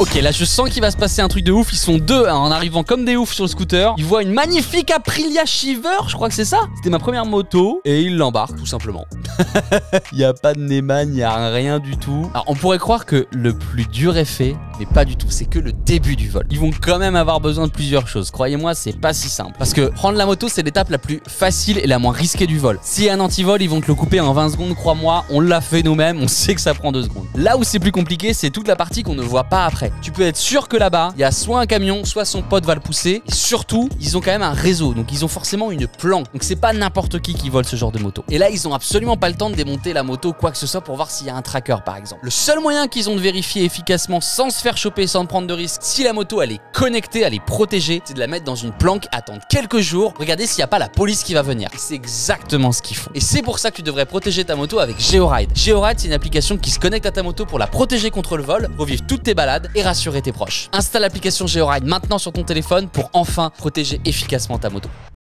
Ok, là je sens qu'il va se passer un truc de ouf. Ils sont deux hein, en arrivant comme des oufs sur le scooter. Ils voient une magnifique Aprilia Shiver, je crois que c'est ça. C'était ma première moto et ils l'embarquent tout simplement. Il n'y a pas de Neyman, il n'y a rien du tout. Alors on pourrait croire que le plus dur est fait, mais pas du tout. C'est que le début du vol. Ils vont quand même avoir besoin de plusieurs choses. Croyez-moi, c'est pas si simple. Parce que prendre la moto, c'est l'étape la plus facile et la moins risquée du vol. S'il y a un antivol, ils vont te le couper en 20 secondes, crois-moi. On l'a fait nous-mêmes, on sait que ça prend 2 secondes. Là où c'est plus compliqué, c'est toute la partie qu'on ne voit pas après. Tu peux être sûr que là-bas, il y a soit un camion, soit son pote va le pousser. Et surtout, ils ont quand même un réseau. Donc ils ont forcément une planque. Donc c'est pas n'importe qui vole ce genre de moto. Et là, ils ont absolument pas le temps de démonter la moto, quoi que ce soit, pour voir s'il y a un tracker par exemple. Le seul moyen qu'ils ont de vérifier efficacement sans se faire choper, sans prendre de risque, si la moto elle est connectée, elle est protégée, c'est de la mettre dans une planque, attendre quelques jours, regarder s'il n'y a pas la police qui va venir. Et c'est exactement ce qu'ils font. Et c'est pour ça que tu devrais protéger ta moto avec GeoRide. GeoRide, c'est une application qui se connecte à ta moto pour la protéger contre le vol, revivre toutes tes balades et rassurer tes proches. Installe l'application GeoRide maintenant sur ton téléphone pour enfin protéger efficacement ta moto.